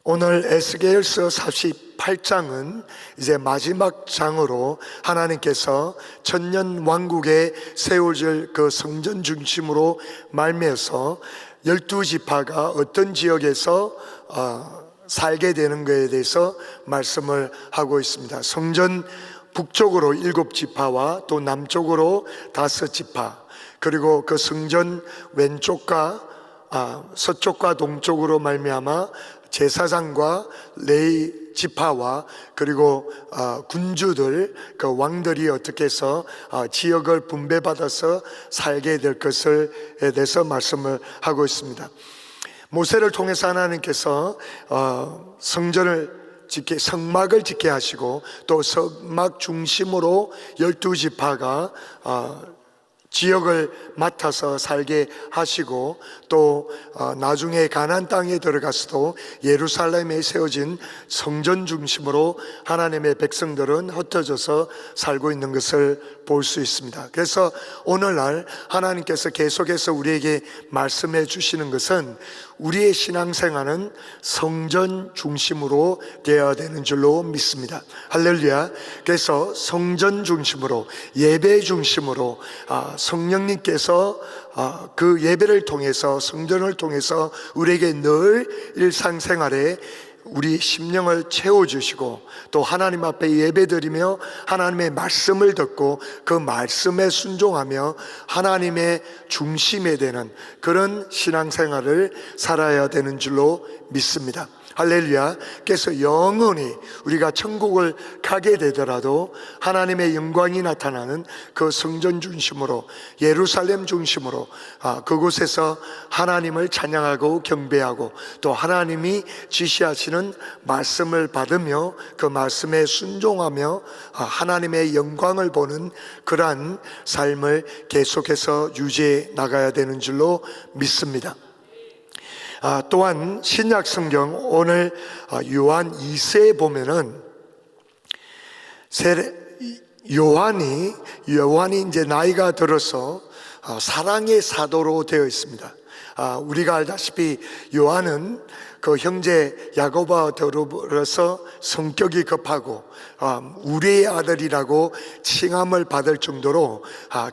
오늘 에스겔서 48장은 이제 마지막 장으로 하나님께서 천년 왕국에 세워질 그 성전 중심으로 말미암아서 12지파가 어떤 지역에서 살게 되는 것에 대해서 말씀을 하고 있습니다. 성전 북쪽으로 7지파와 또 남쪽으로 5지파, 그리고 그 성전 왼쪽과 서쪽과 동쪽으로 말미암아 제사장과 레위 지파와 그리고 군주들, 그 왕들이 어떻게 해서 지역을 분배받아서 살게 될 것에 대해서 말씀을 하고 있습니다. 모세를 통해서 하나님께서 성막을 짓게 하시고, 또 성막 중심으로 12지파가 지역을 맡아서 살게 하시고, 또 나중에 가나안 땅에 들어가서도 예루살렘에 세워진 성전 중심으로 하나님의 백성들은 흩어져서 살고 있는 것을 볼 수 있습니다. 그래서 오늘날 하나님께서 계속해서 우리에게 말씀해 주시는 것은 우리의 신앙생활은 성전 중심으로 되어야 되는 줄로 믿습니다. 할렐루야. 그래서 성전 중심으로, 예배 중심으로 성령님께서 그 예배를 통해서, 성전을 통해서 우리에게 늘 일상생활에 우리 심령을 채워주시고, 또 하나님 앞에 예배드리며 하나님의 말씀을 듣고 그 말씀에 순종하며 하나님의 중심에 되는 그런 신앙생활을 살아야 되는 줄로 믿습니다. 할렐루야. 그래서 영원히 우리가 천국을 가게 되더라도 하나님의 영광이 나타나는 그 성전 중심으로, 예루살렘 중심으로 그곳에서 하나님을 찬양하고 경배하고, 또 하나님이 지시하시는 말씀을 받으며 그 말씀에 순종하며 하나님의 영광을 보는 그러한 삶을 계속해서 유지해 나가야 되는 줄로 믿습니다. 또한 신약 성경 오늘 요한 2세에 보면은 요한이 이제 나이가 들어서 사랑의 사도로 되어 있습니다. 우리가 알다시피 요한은 그 형제 야고보와 더불어서 성격이 급하고 우리의 아들이라고 칭함을 받을 정도로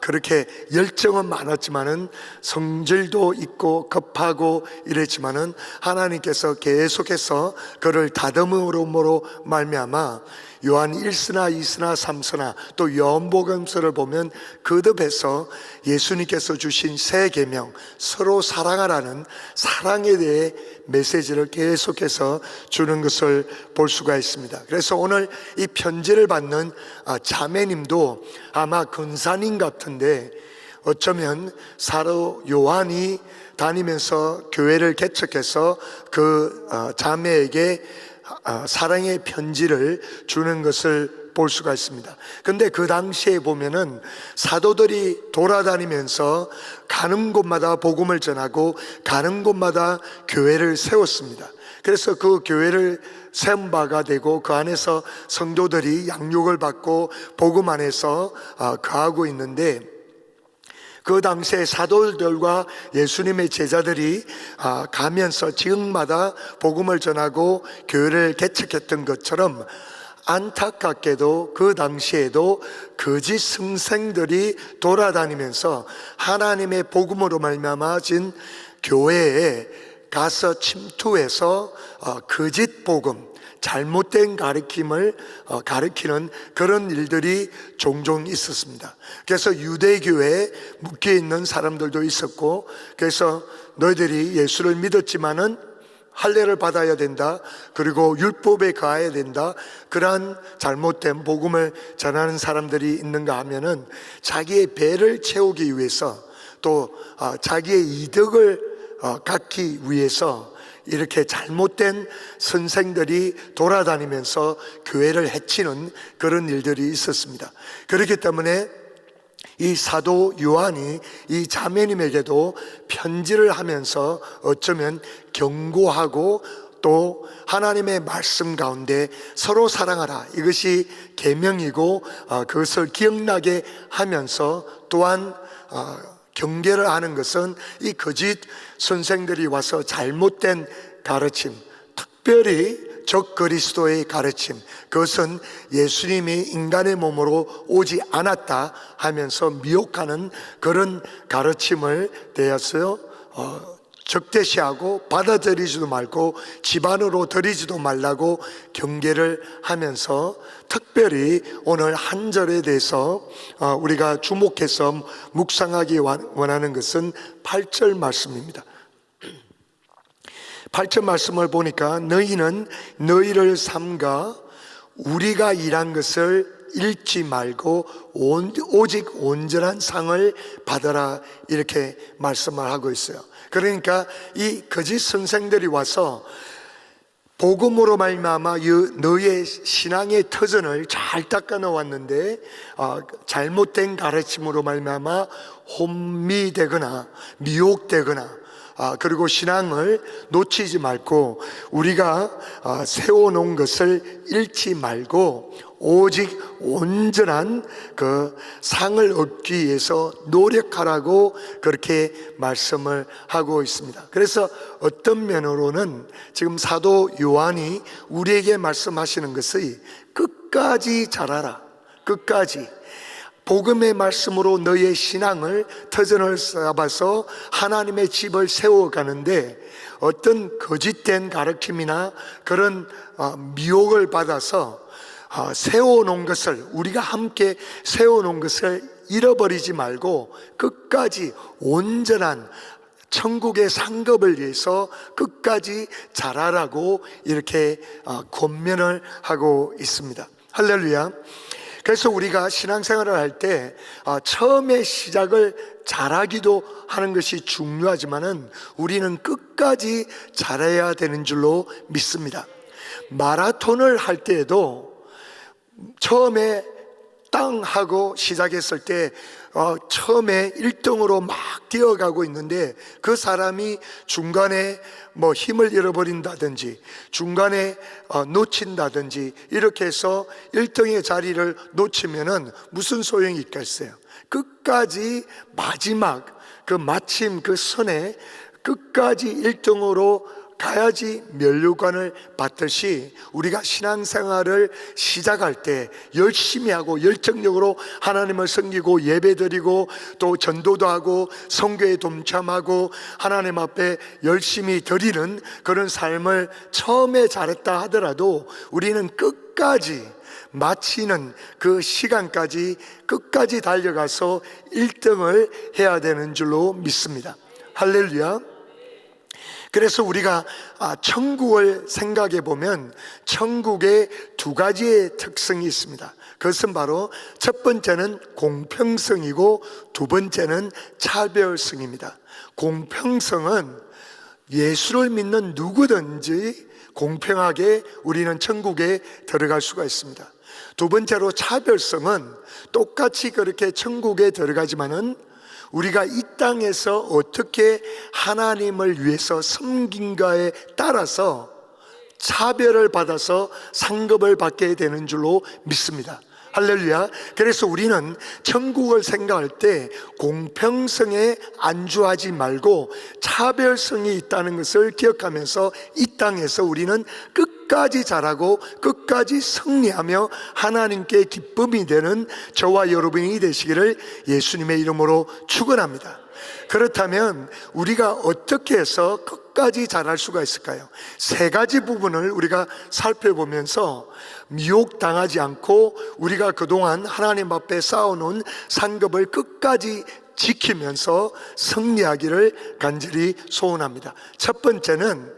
그렇게 열정은 많았지만은 성질도 있고 급하고 이랬지만은 하나님께서 계속해서 그를 다듬음으로 말미암아 요한 1서나 2서나 3서나 또 요한복음서를 보면 거듭해서 예수님께서 주신 새 계명, 서로 사랑하라는 사랑에 대해 메시지를 계속해서 주는 것을 볼 수가 있습니다. 그래서 오늘 이 편지를 받는 자매님도 아마 근사님 같은데, 어쩌면 사도 요한이 다니면서 교회를 개척해서 그 자매에게 사랑의 편지를 주는 것을 볼 수가 있습니다. 근데 그 당시에 보면은 사도들이 돌아다니면서 가는 곳마다 복음을 전하고 가는 곳마다 교회를 세웠습니다. 그래서 그 교회를 세운 바가 되고 그 안에서 성도들이 양육을 받고 복음 안에서 거하고 있는데, 그 당시에 사도들과 예수님의 제자들이 가면서 지역마다 복음을 전하고 교회를 개척했던 것처럼, 안타깝게도 그 당시에도 거짓 선생들이 돌아다니면서 하나님의 복음으로 말미암아진 교회에 가서 침투해서 거짓 복음, 잘못된 가르침을 가르치는 그런 일들이 종종 있었습니다. 그래서 유대교회에 묶여 있는 사람들도 있었고, 그래서 너희들이 예수를 믿었지만은 할례를 받아야 된다, 그리고 율법에 가야 된다, 그러한 잘못된 복음을 전하는 사람들이 있는가 하면은 자기의 배를 채우기 위해서, 또 자기의 이득을 갖기 위해서 이렇게 잘못된 선생들이 돌아다니면서 교회를 해치는 그런 일들이 있었습니다. 그렇기 때문에 이 사도 요한이 이 자매님에게도 편지를 하면서 어쩌면 경고하고, 또 하나님의 말씀 가운데 서로 사랑하라, 이것이 계명이고 그것을 기억나게 하면서, 또한 경계를 하는 것은 이 거짓 선생들이 와서 잘못된 가르침, 특별히 적그리스도의 가르침, 그것은 예수님이 인간의 몸으로 오지 않았다 하면서 미혹하는 그런 가르침을 대하여 적대시하고 받아들이지도 말고 집안으로 들이지도 말라고 경계를 하면서, 특별히 오늘 한 절에 대해서 우리가 주목해서 묵상하기 원하는 것은 8절 말씀입니다. 8절 말씀을 보니까 너희는 너희를 삼가 우리가 일한 것을 잃지 말고 오직 온전한 상을 받아라, 이렇게 말씀을 하고 있어요. 그러니까 이 거짓 선생들이 와서 복음으로 말미암아 너의 신앙의 터전을 잘 닦아 놓았는데 잘못된 가르침으로 말미암아 혼미되거나 미혹되거나 그리고 신앙을 놓치지 말고 우리가 세워놓은 것을 잃지 말고 오직 온전한 그 상을 얻기 위해서 노력하라고 그렇게 말씀을 하고 있습니다. 그래서 어떤 면으로는 지금 사도 요한이 우리에게 말씀하시는 것이 끝까지 잘하라, 끝까지 복음의 말씀으로 너의 신앙을 터전을 쌓아서 하나님의 집을 세워가는데 어떤 거짓된 가르침이나 그런 미혹을 받아서 세워놓은 것을, 우리가 함께 세워놓은 것을 잃어버리지 말고 끝까지 온전한 천국의 상급을 위해서 끝까지 잘하라고 이렇게 권면을 하고 있습니다. 할렐루야. 그래서 우리가 신앙생활을 할 때 처음에 시작을 잘하기도 하는 것이 중요하지만은 우리는 끝까지 잘해야 되는 줄로 믿습니다. 마라톤을 할 때에도 처음에 땅 하고 시작했을 때 처음에 1등으로 막 뛰어가고 있는데 그 사람이 중간에 힘을 잃어버린다든지 중간에 놓친다든지 이렇게 해서 1등의 자리를 놓치면은 무슨 소용이 있겠어요? 끝까지 마지막 마침 그 선에 끝까지 1등으로 가야지 면류관을 받듯이 우리가 신앙생활을 시작할 때 열심히 하고 열정적으로 하나님을 섬기고 예배드리고 또 전도도 하고 선교에 동참하고 하나님 앞에 열심히 드리는 그런 삶을 처음에 잘했다 하더라도 우리는 끝까지 마치는 그 시간까지 끝까지 달려가서 1등을 해야 되는 줄로 믿습니다. 할렐루야. 그래서 우리가 천국을 생각해 보면 천국에 두 가지의 특성이 있습니다. 그것은 바로 첫 번째는 공평성이고 두 번째는 차별성입니다. 공평성은 예수를 믿는 누구든지 공평하게 우리는 천국에 들어갈 수가 있습니다. 두 번째로 차별성은 똑같이 그렇게 천국에 들어가지만은 우리가 이 땅에서 어떻게 하나님을 위해서 섬긴가에 따라서 차별을 받아서 상급을 받게 되는 줄로 믿습니다. 할렐루야. 그래서 우리는 천국을 생각할 때 공평성에 안주하지 말고 차별성이 있다는 것을 기억하면서 이 땅에서 우리는 끝까지 잘하고 끝까지 승리하며 하나님께 기쁨이 되는 저와 여러분이 되시기를 예수님의 이름으로 축원합니다. 그렇다면 우리가 어떻게 해서 끝까지 잘할 수가 있을까요? 세 가지 부분을 우리가 살펴보면서 미혹당하지 않고 우리가 그동안 하나님 앞에 쌓아놓은 상급을 끝까지 지키면서 승리하기를 간절히 소원합니다. 첫 번째는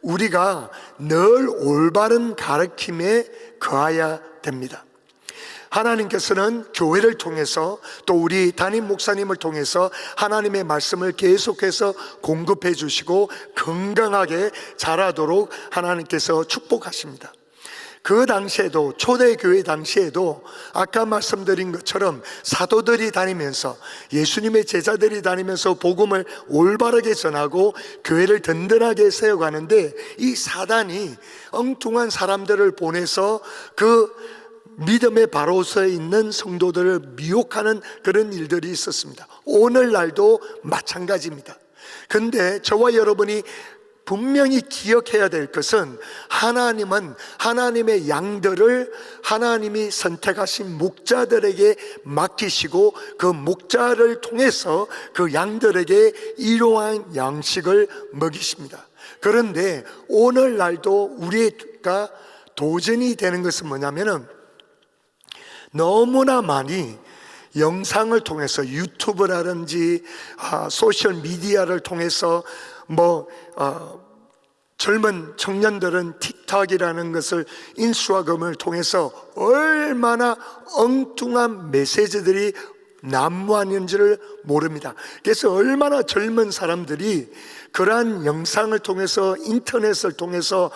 우리가 늘 올바른 가르침에 거해야 됩니다. 하나님께서는 교회를 통해서 또 우리 담임 목사님을 통해서 하나님의 말씀을 계속해서 공급해 주시고 건강하게 자라도록 하나님께서 축복하십니다. 그 당시에도 초대교회 당시에도 아까 말씀드린 것처럼 사도들이 다니면서 예수님의 제자들이 다니면서 복음을 올바르게 전하고 교회를 든든하게 세워가는데 이 사단이 엉뚱한 사람들을 보내서 그 믿음의 바로서에 있는 성도들을 미혹하는 그런 일들이 있었습니다. 오늘날도 마찬가지입니다. 근데 저와 여러분이 분명히 기억해야 될 것은, 하나님은 하나님의 양들을 하나님이 선택하신 목자들에게 맡기시고 그 목자를 통해서 그 양들에게 이러한 양식을 먹이십니다. 그런데 오늘날도 우리가 도전이 되는 것은 뭐냐면은, 너무나 많이 영상을 통해서, 유튜브라든지 소셜 미디어를 통해서 젊은 청년들은 틱톡이라는 것을, 인스타그램을 통해서 얼마나 엉뚱한 메시지들이 난무하는지를 모릅니다. 그래서 얼마나 젊은 사람들이 그러한 영상을 통해서, 인터넷을 통해서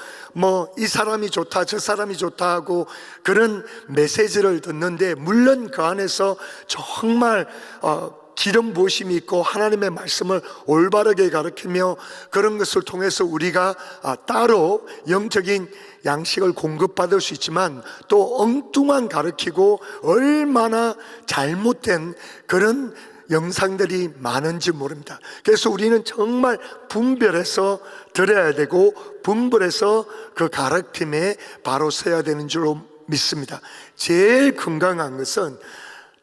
이 사람이 좋다 저 사람이 좋다 하고 그런 메시지를 듣는데, 물론 그 안에서 정말 기름 부으심이 있고 하나님의 말씀을 올바르게 가르치며 그런 것을 통해서 우리가 따로 영적인 양식을 공급받을 수 있지만, 또 엉뚱한 가르치고 얼마나 잘못된 그런 영상들이 많은지 모릅니다. 그래서 우리는 정말 분별해서 들어야 되고, 분별해서 그 가르침에 바로 서야 되는 줄로 믿습니다. 제일 건강한 것은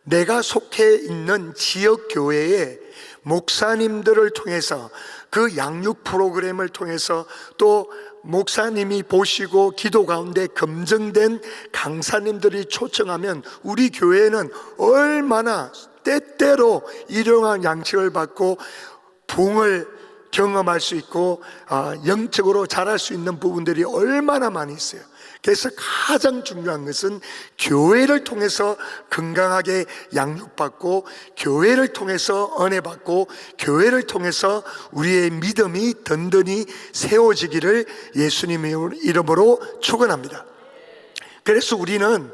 내가 속해 있는 지역 교회의 목사님들을 통해서, 그 양육 프로그램을 통해서, 또 목사님이 보시고 기도 가운데 검증된 강사님들이 초청하면 우리 교회는 얼마나 때때로 일용한 양식을 받고 부흥을 경험할 수 있고 영적으로 자랄 수 있는 부분들이 얼마나 많이 있어요. 그래서 가장 중요한 것은 교회를 통해서 건강하게 양육받고, 교회를 통해서 은혜받고, 교회를 통해서 우리의 믿음이 든든히 세워지기를 예수님의 이름으로 축원합니다. 그래서 우리는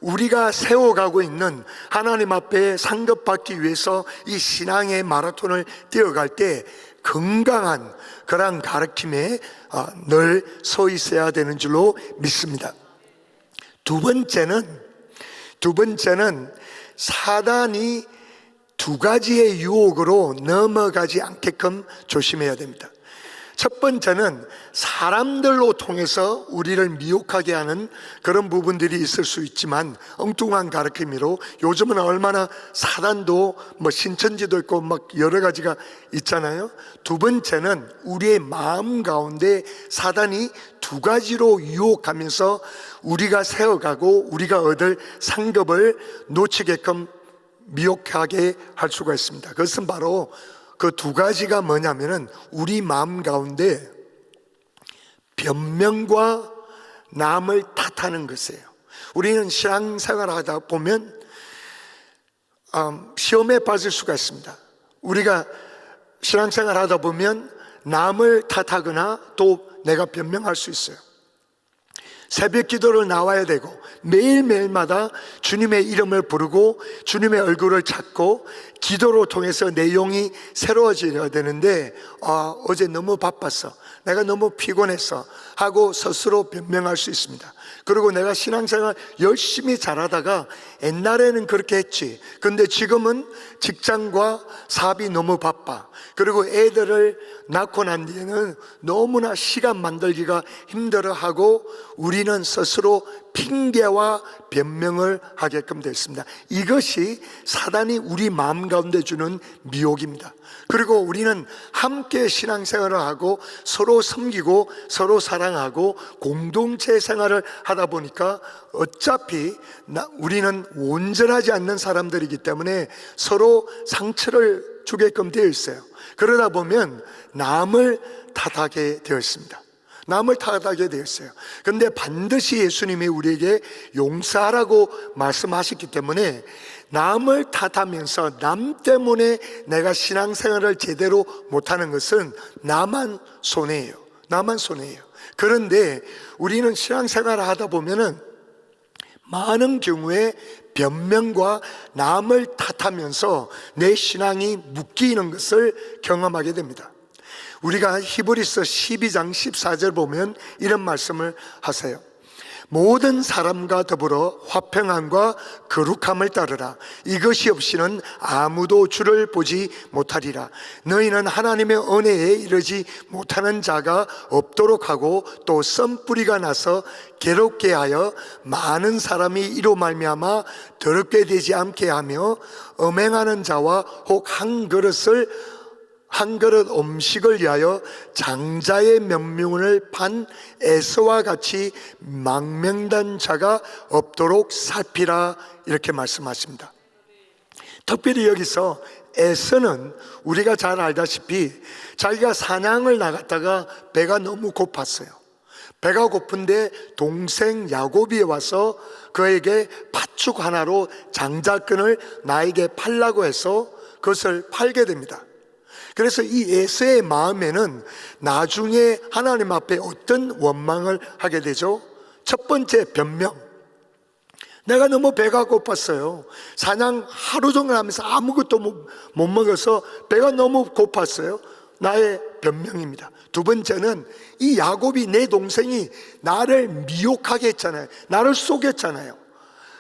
우리가 세워가고 있는 하나님 앞에 상급받기 위해서 이 신앙의 마라톤을 뛰어갈 때 건강한 그런 가르침에 늘 서 있어야 되는 줄로 믿습니다. 두 번째는 사단이 두 가지의 유혹으로 넘어가지 않게끔 조심해야 됩니다. 첫 번째는 사람들로 통해서 우리를 미혹하게 하는 그런 부분들이 있을 수 있지만, 엉뚱한 가르침으로, 요즘은 얼마나 사단도 신천지도 있고 여러 가지가 있잖아요. 두 번째는 우리의 마음 가운데 사단이 두 가지로 유혹하면서 우리가 세워가고 우리가 얻을 상급을 놓치게끔 미혹하게 할 수가 있습니다. 그것은 바로 그 두 가지가 뭐냐면은, 우리 마음 가운데 변명과 남을 탓하는 것이에요. 우리는 신앙생활 하다 보면 시험에 빠질 수가 있습니다. 우리가 신앙생활 하다 보면 남을 탓하거나 또 내가 변명할 수 있어요. 새벽 기도를 나와야 되고, 매일매일마다 주님의 이름을 부르고 주님의 얼굴을 찾고 기도로 통해서 내용이 새로워져야 되는데, 어제 너무 바빴어, 내가 너무 피곤했어 하고 스스로 변명할 수 있습니다. 그리고 내가 신앙생활 열심히 잘하다가 옛날에는 그렇게 했지, 근데 지금은 직장과 사업이 너무 바빠, 그리고 애들을 낳고 난 뒤에는 너무나 시간 만들기가 힘들어하고 우리는 스스로 핑계와 변명을 하게끔 됐습니다. 이것이 사단이 우리 마음 가운데 주는 미혹입니다. 그리고 우리는 함께 신앙생활을 하고 서로 섬기고 서로 사랑하고 공동체 생활을 하다 보니까 어차피 우리는 온전하지 않는 사람들이기 때문에 서로 상처를 주게끔 되어 있어요. 그러다 보면 남을 탓하게 되어 있습니다. 남을 탓하게 되었어요. 그런데 반드시 예수님이 우리에게 용서하라고 말씀하셨기 때문에 남을 탓하면서 남 때문에 내가 신앙생활을 제대로 못하는 것은 나만 손해예요. 나만 손해예요. 그런데 우리는 신앙생활을 하다 보면은 많은 경우에 변명과 남을 탓하면서 내 신앙이 묶이는 것을 경험하게 됩니다. 우리가 히브리서 12장 14절 보면 이런 말씀을 하세요. 모든 사람과 더불어 화평함과 거룩함을 따르라. 이것이 없이는 아무도 주를 보지 못하리라. 너희는 하나님의 은혜에 이르지 못하는 자가 없도록 하고 또 썬뿌리가 나서 괴롭게 하여 많은 사람이 이로 말미암아 더럽게 되지 않게 하며 음행하는 자와 혹 한 그릇 음식을 위하여 장자의 명령을 판 에서와 같이 망명단 자가 없도록 살피라. 이렇게 말씀하십니다. 특별히 여기서 에서는 우리가 잘 알다시피 자기가 사냥을 나갔다가 배가 너무 고팠어요. 배가 고픈데 동생 야곱이 와서 그에게 팥죽 하나로 장자끈을 나에게 팔라고 해서 그것을 팔게 됩니다. 그래서 이 에서의 마음에는 나중에 하나님 앞에 어떤 원망을 하게 되죠? 첫 번째, 변명. 내가 너무 배가 고팠어요. 사냥 하루 종일 하면서 아무것도 못 먹어서 배가 너무 고팠어요. 나의 변명입니다. 두 번째는 이 야곱이, 내 동생이 나를 미혹하게 했잖아요. 나를 속였잖아요.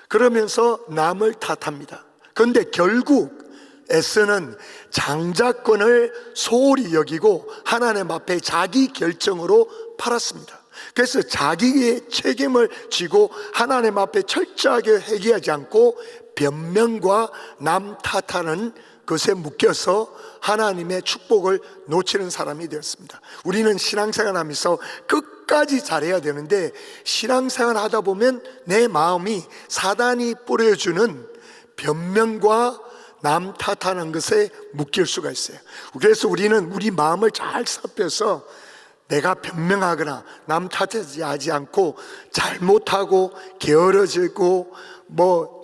그러면서 남을 탓합니다. 그런데 결국 에서는 장자권을 소홀히 여기고 하나님 앞에 자기 결정으로 팔았습니다. 그래서 자기의 책임을 지고 하나님 앞에 철저하게 회개하지 않고 변명과 남 탓하는 것에 묶여서 하나님의 축복을 놓치는 사람이 되었습니다. 우리는 신앙생활 하면서 끝까지 잘해야 되는데 신앙생활 하다 보면 내 마음이 사단이 뿌려주는 변명과 남 탓하는 것에 묶일 수가 있어요. 그래서 우리는 우리 마음을 잘 살펴서 내가 변명하거나 남 탓하지 않고 잘못하고 게으러지고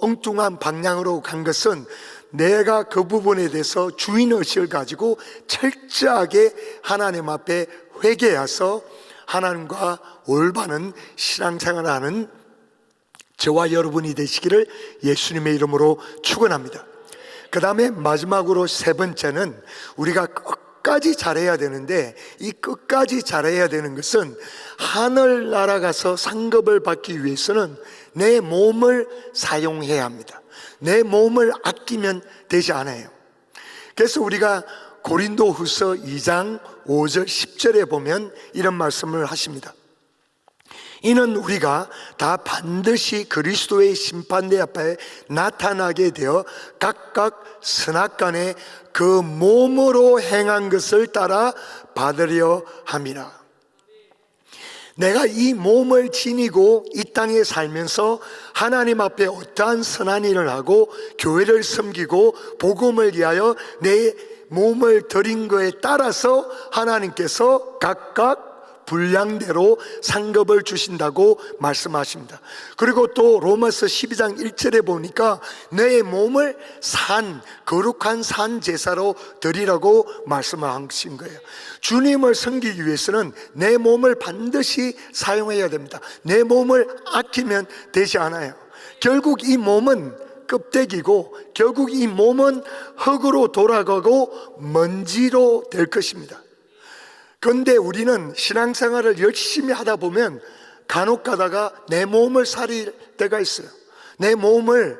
엉뚱한 방향으로 간 것은 내가 그 부분에 대해서 주인의식을 가지고 철저하게 하나님 앞에 회개해서 하나님과 올바른 신앙생활을 하는 저와 여러분이 되시기를 예수님의 이름으로 축원합니다. 그 다음에 마지막으로 세 번째는 우리가 끝까지 잘해야 되는데, 이 끝까지 잘해야 되는 것은 하늘나라 가서 상급을 받기 위해서는 내 몸을 사용해야 합니다. 내 몸을 아끼면 되지 않아요. 그래서 우리가 고린도후서 2장 5절 10절에 보면 이런 말씀을 하십니다. 이는 우리가 다 반드시 그리스도의 심판대 앞에 나타나게 되어 각각 선악간에 그 몸으로 행한 것을 따라 받으려 함이라. 내가 이 몸을 지니고 이 땅에 살면서 하나님 앞에 어떠한 선한 일을 하고 교회를 섬기고 복음을 위하여 내 몸을 드린 것에 따라서 하나님께서 각각 분량대로 상급을 주신다고 말씀하십니다. 그리고 또 로마서 12장 1절에 보니까 내 몸을 거룩한 산 제사로 드리라고 말씀하신 거예요. 주님을 섬기기 위해서는 내 몸을 반드시 사용해야 됩니다. 내 몸을 아끼면 되지 않아요. 결국 이 몸은 껍데기고 결국 이 몸은 흙으로 돌아가고 먼지로 될 것입니다. 그런데 우리는 신앙생활을 열심히 하다 보면 간혹 가다가 내 몸을 살릴 때가 있어요. 내 몸을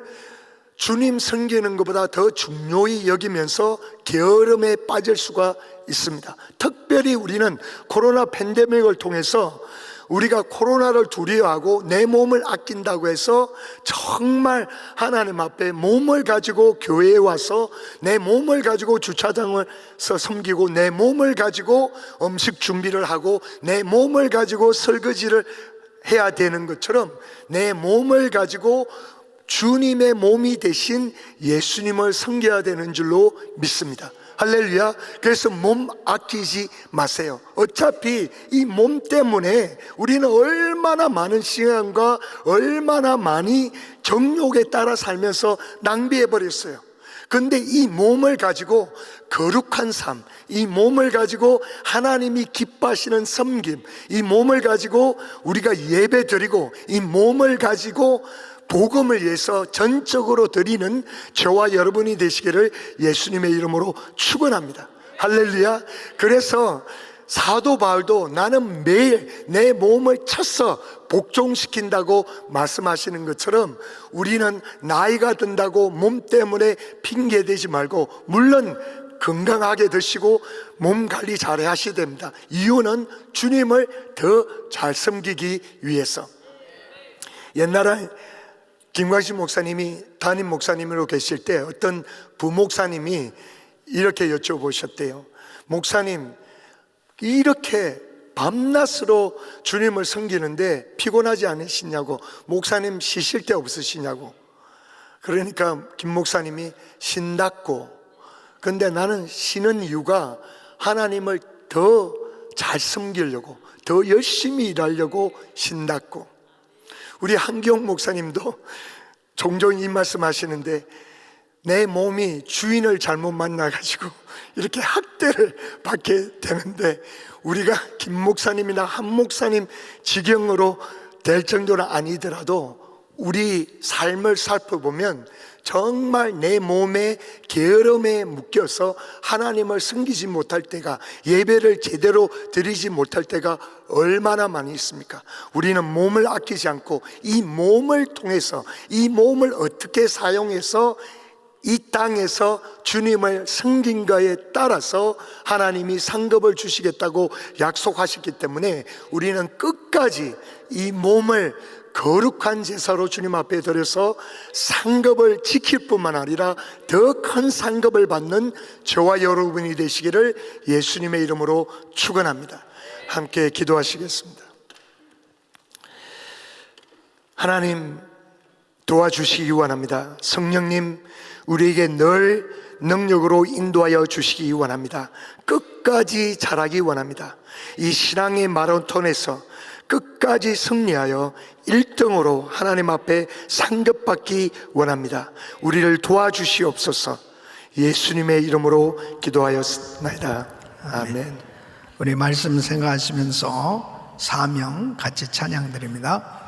주님 섬기는 것보다 더 중요히 여기면서 게으름에 빠질 수가 있습니다. 특별히 우리는 코로나 팬데믹을 통해서 우리가 코로나를 두려워하고 내 몸을 아낀다고 해서 정말 하나님 앞에 몸을 가지고 교회에 와서 내 몸을 가지고 주차장에서 섬기고 내 몸을 가지고 음식 준비를 하고 내 몸을 가지고 설거지를 해야 되는 것처럼 내 몸을 가지고 주님의 몸이 되신 예수님을 섬겨야 되는 줄로 믿습니다. 할렐루야. 그래서 몸 아끼지 마세요. 어차피 이 몸 때문에 우리는 얼마나 많은 시간과 얼마나 많이 정욕에 따라 살면서 낭비해 버렸어요. 그런데 이 몸을 가지고 거룩한 삶, 이 몸을 가지고 하나님이 기뻐하시는 섬김, 이 몸을 가지고 우리가 예배 드리고 이 몸을 가지고 복음을 위해서 전적으로 드리는 저와 여러분이 되시기를 예수님의 이름으로 축원합니다. 할렐루야. 그래서 사도 바울도 나는 매일 내 몸을 쳐서 복종시킨다고 말씀하시는 것처럼 우리는 나이가 든다고 몸 때문에 핑계대지 말고, 물론 건강하게 드시고 몸 관리 잘 하셔야 됩니다. 이유는 주님을 더 잘 섬기기 위해서. 옛날에 김광식 목사님이 담임 목사님으로 계실 때 어떤 부목사님이 이렇게 여쭤보셨대요. 목사님, 이렇게 밤낮으로 주님을 섬기는데 피곤하지 않으시냐고, 목사님 쉬실 때 없으시냐고. 그러니까 김 목사님이 쉰다고. 근데 나는 쉬는 이유가 하나님을 더 잘 섬기려고, 더 열심히 일하려고 쉰다고. 우리 한기용 목사님도 종종 이 말씀 하시는데, 내 몸이 주인을 잘못 만나가지고 이렇게 학대를 받게 되는데, 우리가 김 목사님이나 한 목사님 지경으로 될 정도는 아니더라도 우리 삶을 살펴보면 정말 내 몸에 게으름에 묶여서 하나님을 섬기지 못할 때가, 예배를 제대로 드리지 못할 때가 얼마나 많이 있습니까? 우리는 몸을 아끼지 않고 이 몸을 통해서, 이 몸을 어떻게 사용해서 이 땅에서 주님을 섬긴 거에 따라서 하나님이 상급을 주시겠다고 약속하셨기 때문에 우리는 끝까지 이 몸을 거룩한 제사로 주님 앞에 드려서 상급을 지킬 뿐만 아니라 더 큰 상급을 받는 저와 여러분이 되시기를 예수님의 이름으로 축원합니다. 함께 기도하시겠습니다. 하나님, 도와주시기 원합니다. 성령님, 우리에게 늘 능력으로 인도하여 주시기 원합니다. 끝까지 잘하기 원합니다. 이 신앙의 마라톤에서 끝까지 승리하여 1등으로 하나님 앞에 상급받기 원합니다. 우리를 도와주시옵소서. 예수님의 이름으로 기도하였나이다. 아멘. 우리 말씀 생각하시면서 사명 같이 찬양드립니다.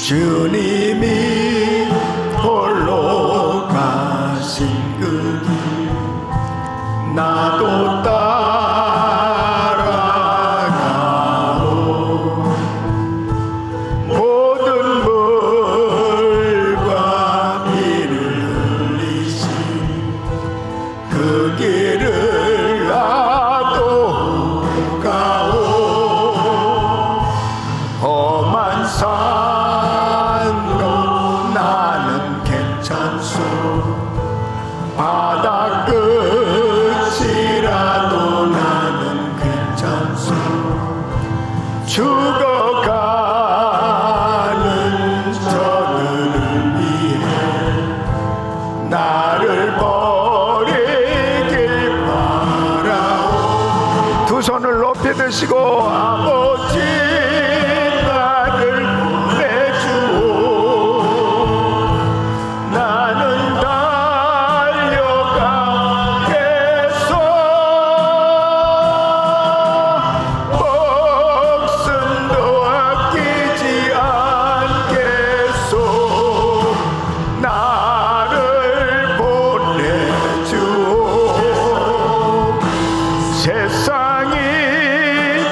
주님이 홀로 가신 그 길 나도 따라가오. 모든 물과 피를 흘리신 그 길을 나도 가오. 험한 산도 나는 괜찮소. 바다 끝이라도 나는 괜찮소. 죽어가는 저들을 위해 나를 버리길 바라오. 두 손을 높이 드시고 아버지 나를 보내주오. 나는 달려가겠소. 목숨도 아끼지 않겠소. 나를 보내주오. 세상이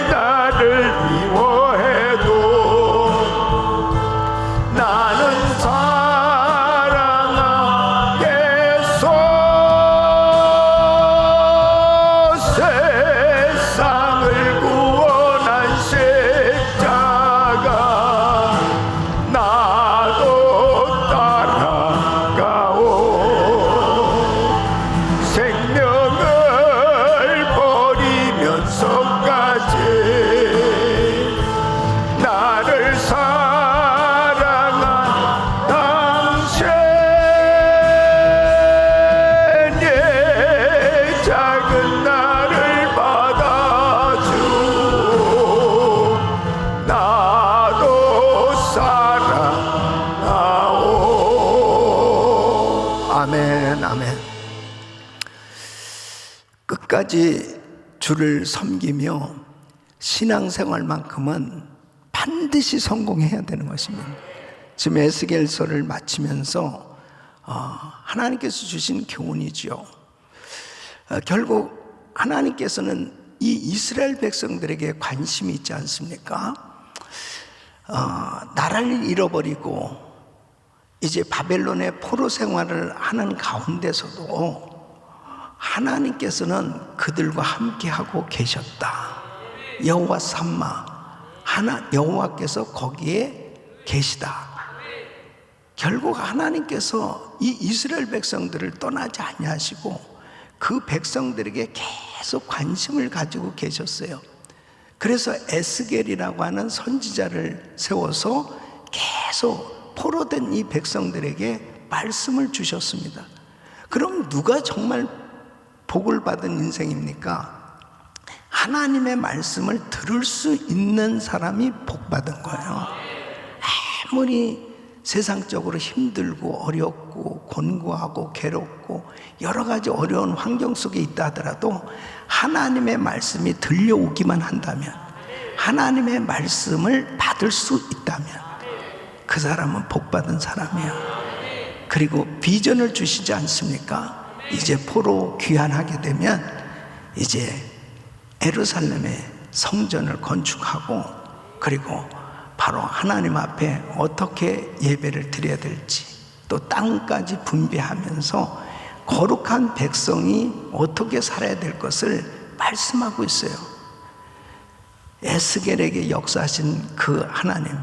나를 미워해도 나는 사랑하겠소. 세상을 구원한 십자가 나도 따라가오. 생명을 버리면서까지 나를 사랑한 당신 예 작은 나를 받아주오. 나도 사랑하오. 아멘, 아멘. 끝까지 주를 섬기며 신앙생활만큼은 반드시 성공해야 되는 것입니다. 지금 에스겔서를 마치면서 하나님께서 주신 교훈이죠. 결국 하나님께서는 이 이스라엘 백성들에게 관심이 있지 않습니까? 나라를 잃어버리고 이제 바벨론의 포로 생활을 하는 가운데서도 하나님께서는 그들과 함께하고 계셨다. 여호와 삼마, 여호와께서 거기에 계시다. 결국 하나님께서 이 이스라엘 백성들을 떠나지 아니하시고 그 백성들에게 계속 관심을 가지고 계셨어요. 그래서 에스겔이라고 하는 선지자를 세워서 계속 포로된 이 백성들에게 말씀을 주셨습니다. 그럼 누가 정말 복을 받은 인생입니까? 하나님의 말씀을 들을 수 있는 사람이 복 받은 거예요. 아무리 세상적으로 힘들고 어렵고 곤고하고 괴롭고 여러 가지 어려운 환경 속에 있다 하더라도 하나님의 말씀이 들려오기만 한다면, 하나님의 말씀을 받을 수 있다면 그 사람은 복 받은 사람이에요. 그리고 비전을 주시지 않습니까? 이제 포로 귀환하게 되면 이제 예루살렘의 성전을 건축하고, 그리고 바로 하나님 앞에 어떻게 예배를 드려야 될지, 또 땅까지 분배하면서 거룩한 백성이 어떻게 살아야 될 것을 말씀하고 있어요. 에스겔에게 역사하신 그 하나님,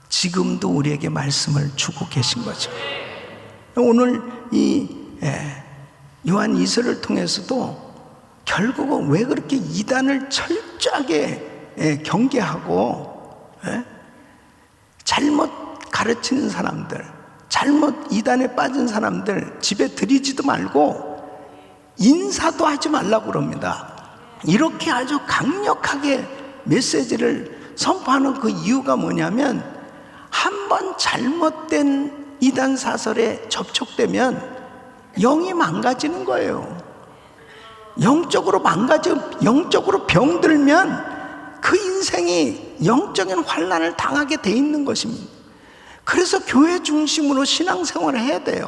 지금도 우리에게 말씀을 주고 계신 거죠. 오늘 이 요한 이서를 통해서도 결국은 왜 그렇게 이단을 철저하게 경계하고 잘못 가르치는 사람들, 잘못 이단에 빠진 사람들 집에 들이지도 말고 인사도 하지 말라고 그럽니다. 이렇게 아주 강력하게 메시지를 선포하는 그 이유가 뭐냐면, 한번 잘못된 이단 사설에 접촉되면 영이 망가지는 거예요. 영적으로 망가지고 영적으로 병들면 그 인생이 영적인 환난을 당하게 돼 있는 것입니다. 그래서 교회 중심으로 신앙생활을 해야 돼요.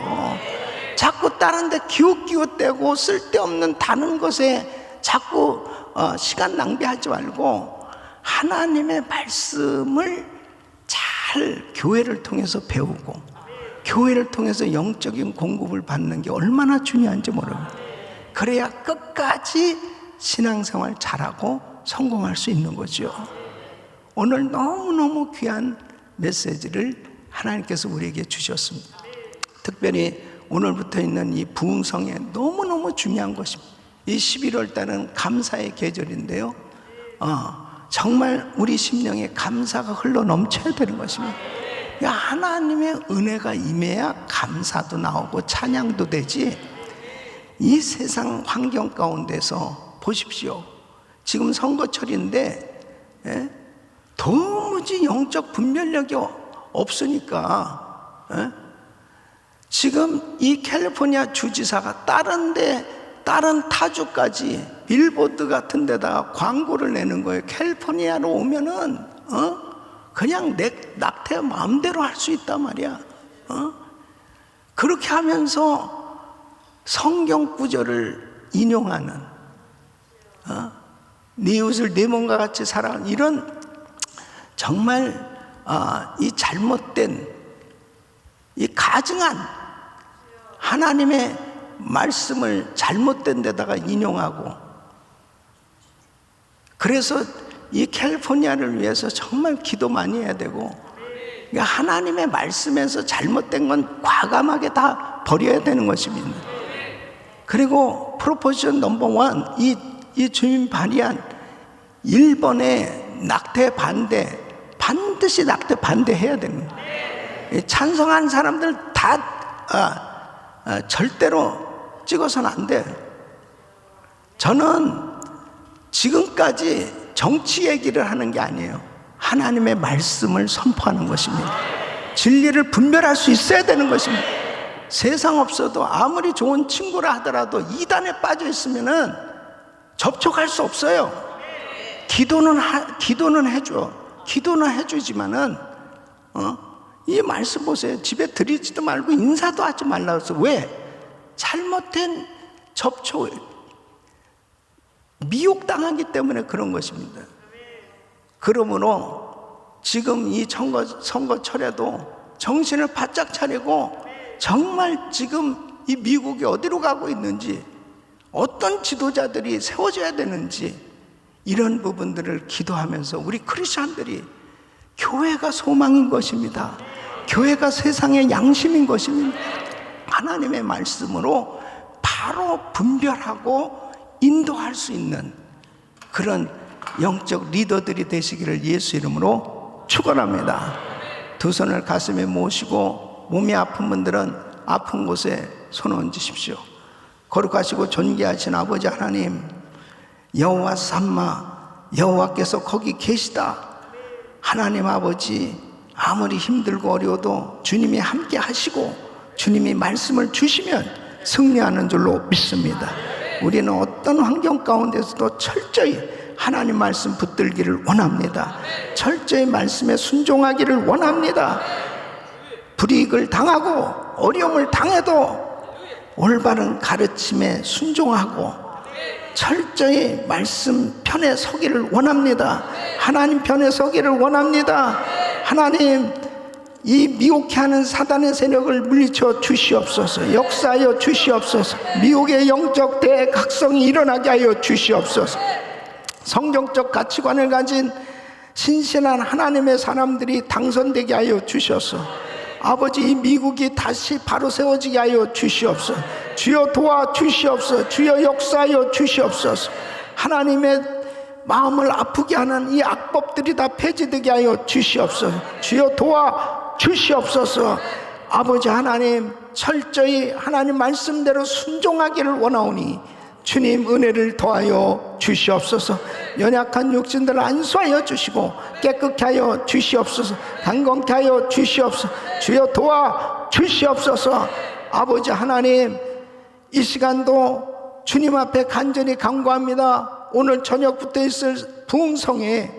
자꾸 다른 데 기웃기웃대고 쓸데없는 다른 것에 자꾸 시간 낭비하지 말고 하나님의 말씀을 잘 교회를 통해서 배우고 교회를 통해서 영적인 공급을 받는 게 얼마나 중요한지 모릅니다. 그래야 끝까지 신앙생활 잘하고 성공할 수 있는 거죠. 오늘 너무너무 귀한 메시지를 하나님께서 우리에게 주셨습니다. 특별히 오늘부터 있는 이 부흥성에 너무너무 중요한 것입니다. 이 11월 달은 감사의 계절인데요, 정말 우리 심령에 감사가 흘러 넘쳐야 되는 것입니다. 하나님의 은혜가 임해야 감사도 나오고 찬양도 되지. 이 세상 환경 가운데서 보십시오. 지금 선거철인데 도무지 영적 분별력이 없으니까 지금 이 캘리포니아 주지사가 다른 타주까지 빌보드 같은 데다가 광고를 내는 거예요. 캘리포니아로 오면은 그냥 낙태 마음대로 할 수 있단 말이야. 그렇게 하면서 성경 구절을 인용하는, 네 이웃을 네 몸과 같이 사랑하는, 이런 정말 이 잘못된, 이 가증한 하나님의 말씀을 잘못된 데다가 인용하고, 그래서 이 캘리포니아를 위해서 정말 기도 많이 해야 되고, 그러니까 하나님의 말씀에서 잘못된 건 과감하게 다 버려야 되는 것입니다. 그리고 프로포지션 넘버 1, 이 주민 발의한 일본의 낙태 반대, 반드시 낙태 반대해야 됩니다. 찬성한 사람들 다 절대로 찍어서는 안 돼요. 저는 지금까지 정치 얘기를 하는 게 아니에요. 하나님의 말씀을 선포하는 것입니다. 진리를 분별할 수 있어야 되는 것입니다. 세상 없어도 아무리 좋은 친구라 하더라도 이단에 빠져 있으면은 접촉할 수 없어요. 기도는 해줘. 기도는 해주지만은 이 말씀 보세요. 집에 들이지도 말고 인사도 하지 말라고 해서 왜? 잘못된 접촉, 미혹당하기 때문에 그런 것입니다. 그러므로 지금 이 선거철에도 정신을 바짝 차리고 정말 지금 이 미국이 어디로 가고 있는지, 어떤 지도자들이 세워져야 되는지, 이런 부분들을 기도하면서 우리 크리스천들이, 교회가 소망인 것입니다. 교회가 세상의 양심인 것입니다. 하나님의 말씀으로 바로 분별하고 인도할 수 있는 그런 영적 리더들이 되시기를 예수 이름으로 축원합니다. 두 손을 가슴에 모시고 몸이 아픈 분들은 아픈 곳에 손 얹으십시오. 거룩하시고 존귀하신 아버지 하나님, 여호와 삼마, 여호와께서 거기 계시다. 하나님 아버지, 아무리 힘들고 어려워도 주님이 함께 하시고 주님이 말씀을 주시면 승리하는 줄로 믿습니다. 우리는 어떤 환경 가운데서도 철저히 하나님 말씀 붙들기를 원합니다. 철저히 말씀에 순종하기를 원합니다. 불이익을 당하고 어려움을 당해도 올바른 가르침에 순종하고 철저히 말씀 편에 서기를 원합니다. 하나님 편에 서기를 원합니다. 하나님, 이 미혹해 하는 사단의 세력을 물리쳐 주시옵소서. 역사하여 주시옵소서. 미혹의 영적 대각성이 일어나게 하여 주시옵소서. 성경적 가치관을 가진 신실한 하나님의 사람들이 당선되게 하여 주셔서 아버지, 이 미국이 다시 바로 세워지게 하여 주시옵소서. 주여 도와 주시옵소서. 주여 역사하여 주시옵소서. 하나님의 마음을 아프게 하는 이 악법들이 다 폐지되게 하여 주시옵소서. 주여 도와 주시옵소서. 아버지 하나님, 철저히 하나님 말씀대로 순종하기를 원하오니 주님 은혜를 더하여 주시옵소서. 연약한 육신들을 안수하여 주시고 깨끗게 하여 주시옵소서. 강건케 하여 주시옵소서. 주여 도와 주시옵소서. 아버지 하나님, 이 시간도 주님 앞에 간절히 간구합니다. 오늘 저녁부터 있을 부흥성에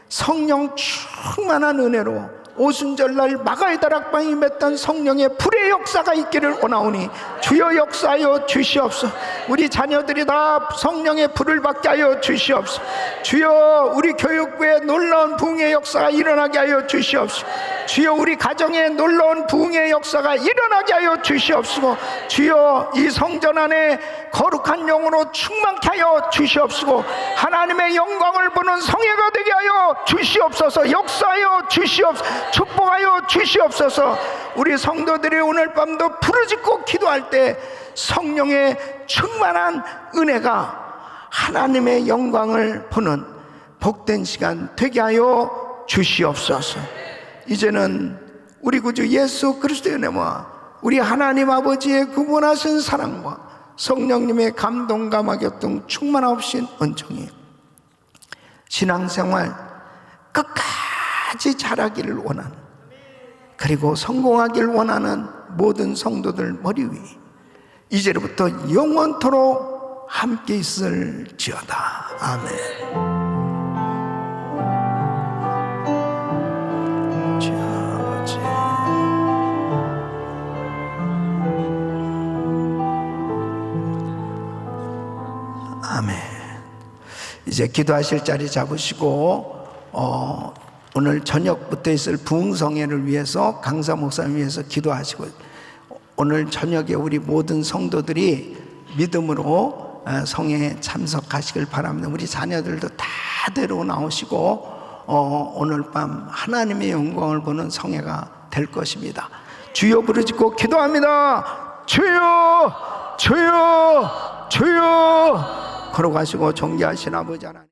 성령 충만한 은혜로 오순절날 마가의 다락방에 임했던 성령의 불의 역사가 있기를 원하오니 주여 역사하여 주시옵소서. 우리 자녀들이 다 성령의 불을 받게 하여 주시옵소서. 주여 우리 교육부에 놀라운 부흥의 역사가 일어나게 하여 주시옵소서. 주여 우리 가정에 놀라운 부흥의 역사가 일어나게 하여 주시옵소서. 주여 이 성전 안에 거룩한 영으로 충만케 하여 주시옵소서. 하나님의 영광을 보는 성회가 되게 하여 주시옵소서. 역사하여 주시옵소서. 축복하여 주시옵소서. 우리 성도들이 오늘 밤도 부르짖고 기도할 때 성령의 충만한 은혜가 하나님의 영광을 보는 복된 시간 되게 하여 주시옵소서. 이제는 우리 구주 예수 그리스도의 은혜와 우리 하나님 아버지의 구분하신 사랑과 성령님의 감동과 교통 충만하신 은총이 신앙생활 끝까지 잘하기를 원하는, 그리고 성공하기를 원하는 모든 성도들 머리 위 이제부터 영원토록 함께 있을지어다. 아멘. 아멘. 이제 기도하실 자리 잡으시고 오늘 저녁부터 있을 부흥성회를 위해서 강사 목사님 위해서 기도하시고, 오늘 저녁에 우리 모든 성도들이 믿음으로 성회에 참석하시길 바랍니다. 우리 자녀들도 다 데리고 나오시고 오늘 밤 하나님의 영광을 보는 성회가 될 것입니다. 주여 부르짖고 기도합니다. 주여 주여 주여. 걸어가시고 존귀하신 아버지 하나님,